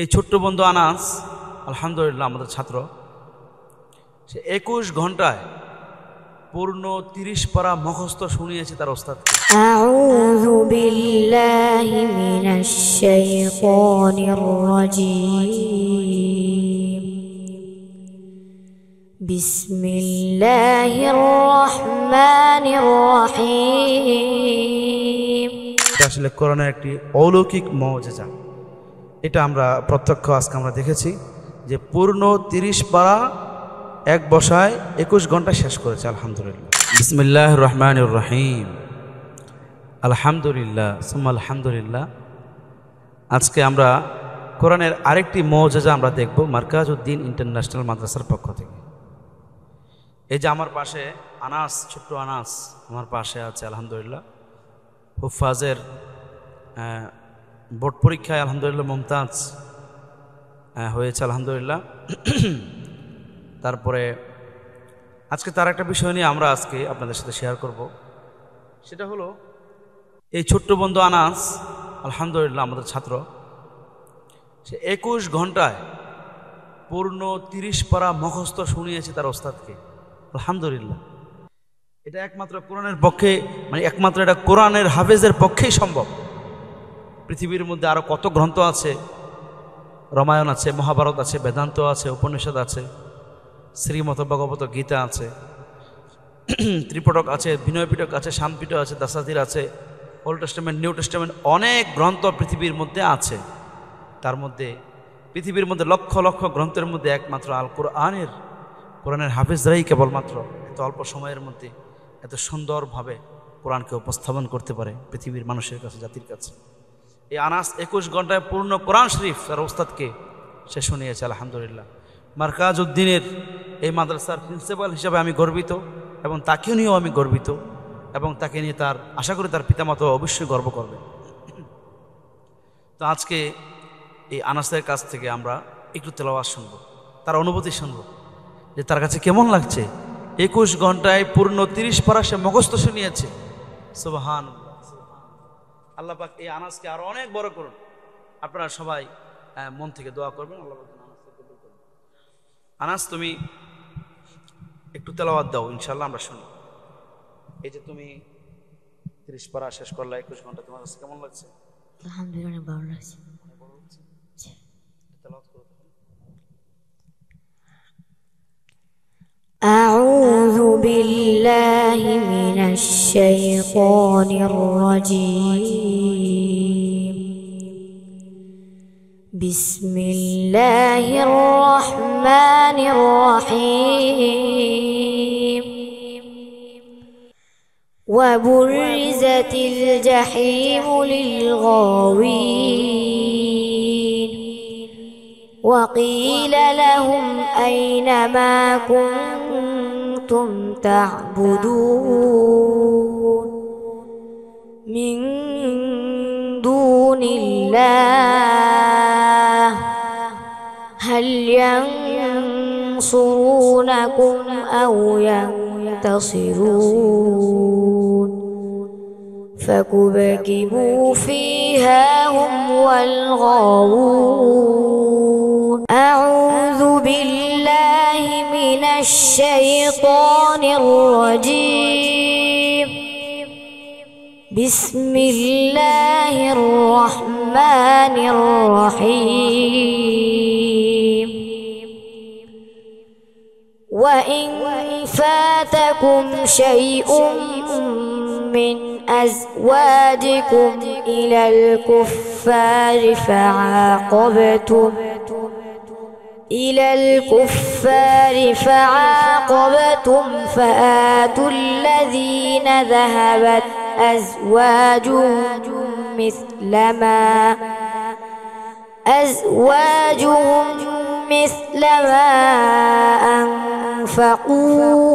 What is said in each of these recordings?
এই ছোট্ট বন্ধু আনাস আলহামদুলিল্লাহ আমাদের ছাত্র, সে 21 ঘন্টায় পূর্ণ 30 পারা মুখস্থ শুনিয়েছে তার ওস্তাদকে। আউযু বিল্লাহি মিনাশ শাইতানির রাজীম। বিসমিল্লাহির রহমানির রহিম। এটা আসলে কোরআনের একটি অলৌকিক মুজিজা। এটা আমরা প্রত্যক্ষ আজকে আমরা দেখেছি যে পূর্ণ 30 পারা এক বসায় 21 ঘন্টা শেষ করেছে আলহামদুলিল্লাহ। বিসমিল্লাহির রহমানির রহিম। আলহামদুলিল্লাহ সুম্মা আলহামদুলিল্লাহ। আজকে আমরা কোরআনের আরেকটি মুজিজা আমরা দেখব মারকাজউদ্দিন ইন্টারন্যাশনাল মাদ্রাসার পক্ষ থেকে। এই যে আমার পাশে আনাস, ছোট্ট আনাস আমার পাশে আছে আলহামদুলিল্লাহ। হুফাজের বোর্ড পরীক্ষায় আলহামদুলিল্লাহ মুমতাজ হয়েছে আলহামদুলিল্লাহ। তারপরে আজকে তার একটা বিষয় নিয়ে আমরা আজকে আপনাদের সাথে শেয়ার করব, সেটা হলো এই ছোট্ট বন্ধু আনাস আলহামদুলিল্লাহ আমাদের ছাত্র, সে 21 ঘন্টায় পূর্ণ 30 পারা মুখস্থ শুনিয়েছে তার ওস্তাদকে আলহামদুলিল্লাহ। এটা একমাত্র কোরআনের পক্ষে, মানে একমাত্র এটা কোরআনের হাফেজের পক্ষেই সম্ভব। পৃথিবীর মধ্যে আরও কত গ্রন্থ আছে, রামায়ণ আছে, মহাভারত আছে, বেদান্ত আছে, উপনিষদ আছে, শ্রীমত ভগবত গীতা আছে, ত্রিপিটক আছে, বিনয় পিটক আছে, শামপিটক আছে, দাসাতির আছে, ওল্ড টেস্টামেন্ট, নিউ টেস্টামেন্ট, অনেক গ্রন্থ পৃথিবীর মধ্যে আছে। তার মধ্যে পৃথিবীর মধ্যে লক্ষ লক্ষ গ্রন্থের মধ্যে একমাত্র আল কোরআনের হাফেজরাই কেবলমাত্র এত অল্প সময়ের মধ্যে এত সুন্দরভাবে কোরআনকে উপস্থাপন করতে পারে পৃথিবীর মানুষের কাছে, জাতির কাছে। এই আনাস 21 ঘন্টায় পূর্ণ কোরআন শরীফ তার ওস্তাদকে সে শুনিয়েছে আলহামদুলিল্লাহ। মারকাজউদ্দিনের এই মাদ্রাসার প্রিন্সিপাল হিসাবে আমি গর্বিত, এবং তাকে নিয়েও আমি গর্বিত, এবং তাকে নিয়ে তার আশা করি তার পিতামাতা অবশ্যই গর্ব করবে। তো আজকে এই আনাসের কাছ থেকে আমরা একটু তেলাওয়াত শুনব, তার অনুভূতি শুনব যে তার কাছে কেমন লাগছে। 21 ঘন্টায় পূর্ণ 30 পারা সে মুখস্থ শুনিয়েছে। সুবহানাল্লাহ। আল্লাহ পাক এই আনাসকে আরো অনেক বড় করুন। আপনারা সবাই মন থেকে দোয়া করবেন, আল্লাহ পাক আনাসকে কবুল করুন। আনাস, তুমি একটু তেলাওয়াত দাও, ইনশাআল্লাহ আমরা শুনি। এই যে তুমি 30 পারা শেষ করলা 21 ঘন্টা, তোমার কাছে কেমন লাগছে? আলহামদুলিল্লাহ, ভালো লাগছে। তেলাওয়াত করো। أعوذ بالله من الشيطان الرجيم. بسم الله الرحمن الرحيم. وبرزت الجحيم للغاوين وقيل لهم أين ما كنتم تعبدون من دون الله هل ينصرونكم أو ينتصرون فكبكبوا فيها هم والغاوون. أعوذ بالله من الشيطان الرجيم. بسم الله الرحمن الرحيم. وإن فاتكم شيء من أزواجكم إلى الكفار فعاقبتم فآتوا الذين ذهبت أزواجهم مثل ما أنفقوا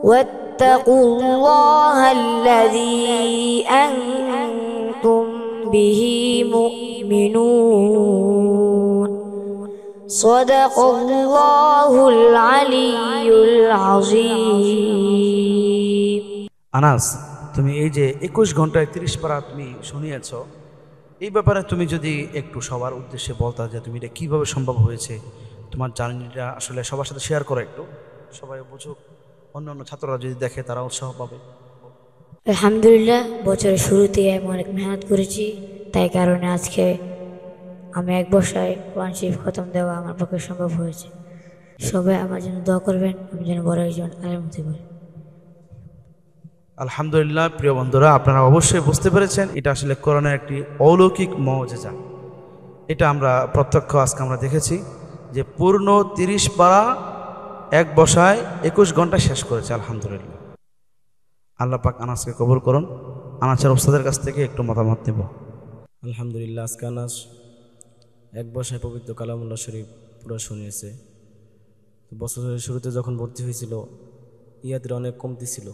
واتقوا الله الذي أنتم به مؤمنون. صدق الله العلي العظيم. আনাস, তুমি এই যে 21 ঘন্টায় 30 পারা তুমি শুনিয়েছ, এই ব্যাপারে তুমি যদি একটু সবার উদ্দেশ্যে বলতা যে তুমি এটা কীভাবে সম্ভব হয়েছে, তোমার জার্নিটা আসলে সবার সাথে শেয়ার করো একটু, সবাই বুঝুক, অন্য অন্য ছাত্ররা যদি দেখে তারা উৎসাহ পাবে। আলহামদুলিল্লাহ, বছরের শুরুতেই আমি অনেক মেহনত করেছি, তাই কারণে আজকে আমি এক বর্ষায় কোরআন শরীফ খতম দেওয়া আমার পক্ষে সম্ভব হয়েছে। সবাই আমার জন্য দোয়া করবেন, আমি যেন বড় একজন আলেম হতে পারি। আলহামদুলিল্লাহ, প্রিয় বন্ধুরা, আপনারা অবশ্যই বুঝতে পেরেছেন এটা আসলে কোরআনের একটি অলৌকিক মুজিজা। এটা আমরা প্রত্যক্ষ আজকে আমরা দেখেছি যে পূর্ণ 30 পারা এক বসায় 21 ঘন্টা শেষ করেছে। আলহামদুলিল্লাহ, আল্লাহ পাক আনাসকে কবুল করুন। আনাসের ওস্তাদের কাছ থেকে একটু মতামত নেব। আলহামদুলিল্লাহ, আজকে আনাস এক বসায় পবিত্র কালামুল্লাহ শরীফ পুরো শুনিয়েছে। বছরের শুরুতে যখন ভর্তি হয়েছিল ইয়াদের অনেক কমতি ছিল,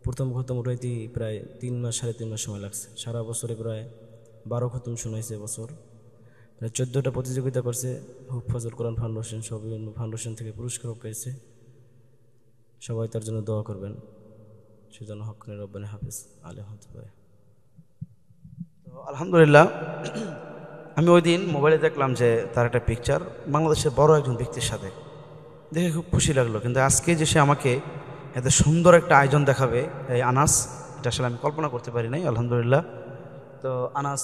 প্রথম খতম উঠাইতে প্রায় 3 মাস 3.5 মাস সময় লাগছে। সারা বছরে প্রায় 12 খতম শোনাইছে। বছর প্রায় 14টা প্রতিযোগিতা করছে। হুক ফজল কোরআন ফাউন্ডেশন সব বিভিন্ন ফাউন্ডেশন থেকে পুরস্কারও পেয়েছে। সবাই তার জন্য দোয়া করবেন। সেজন্য হকনে রব্বানি হাফিজ আলে হতে পারে। তো আলহামদুলিল্লাহ, আমি ওই দিন মোবাইলে দেখলাম যে তার একটা পিকচার বাংলাদেশের বড় একজন ব্যক্তির সাথে, দেখে খুব খুশি লাগলো। কিন্তু আজকে যে সে আমাকে এত সুন্দর একটা আয়োজন দেখাবে, এই আনাস, এটা আসলে আমি কল্পনা করতে পারি নাই। আলহামদুলিল্লাহ, তো আনাস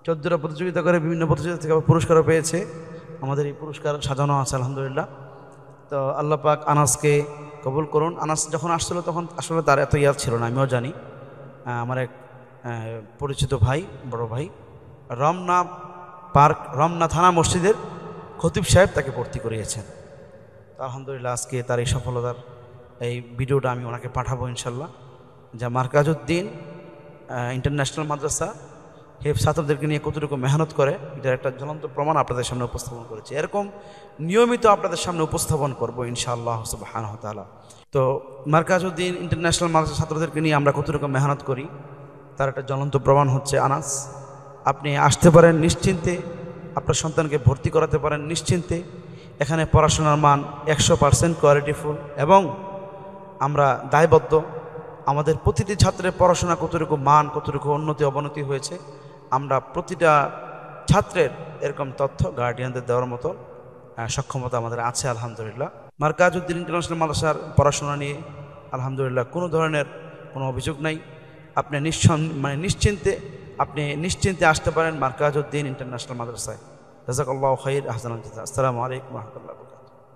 14টা প্রতিযোগিতা করে বিভিন্ন প্রতিযোগিতা থেকে পুরস্কারও পেয়েছে। আমাদের এই পুরস্কার সাজানো আছে আলহামদুলিল্লাহ। তো আল্লাহ পাক আনাসকে কবুল করুন। আনাস যখন আসছিল তখন আসলে তার এত ইয়াদ ছিল না, আমিও জানি। আমার এক পরিচিত ভাই, বড় ভাই, রমনা পার্ক, রমনা থানা মসজিদের খতিব সাহেব তাকে ভর্তি করিয়েছেন। তো আলহামদুলিল্লাহ, আজকে তার এই সফলতার এই ভিডিওটা আমি ওনাকে পাঠাবো ইনশাল্লাহ। যা মার্কাজউদ্দিন ইন্টারন্যাশনাল মাদ্রাসা হেফ ছাত্রদেরকে নিয়ে কতটুকু মেহনত করে, এটার একটা জ্বলন্ত প্রমাণ আপনাদের সামনে উপস্থাপন করেছে। এরকম নিয়মিত আপনাদের সামনে উপস্থাপন করবো ইনশাআল্লাহ সুবহানাহু ওয়া তাআলা। তো মার্কাজউদ্দিন ইন্টারন্যাশনাল মাদ্রাসা ছাত্রদেরকে নিয়ে আমরা কতটুকু মেহনত করি তার একটা জ্বলন্ত প্রমাণ হচ্ছে আনাস। আপনি আসতে পারেন নিশ্চিন্তে, আপনার সন্তানকে ভর্তি করাতে পারেন নিশ্চিন্তে। এখানে পড়াশোনার মান 100% কোয়ালিটিফুল, এবং আমরা দায়বদ্ধ। আমাদের প্রতিটি ছাত্রের পড়াশোনা কতটুকু মান, কতটুকু উন্নতি অবনতি হয়েছে, আমরা প্রতিটা ছাত্রের এরকম তথ্য গার্ডিয়ানদের দেওয়ার মতো সক্ষমতা আমাদের আছে আলহামদুলিল্লাহ। মার্কাজউদ্দিন ইন্টারন্যাশনাল মাদ্রাসার পড়াশোনা নিয়ে আলহামদুলিল্লাহ কোনো ধরনের কোনো অভিযোগ নাই। আপনি নিশ্চিন্তে আসতে পারেন মার্কাজউদ্দিন ইন্টারন্যাশনাল মাদ্রাসায়। জাযাকাল্লাহু খাইর, আহসানাল জাযা। আসসালামু আলাইকুম ওয়া রাহমাতুল্লাহ।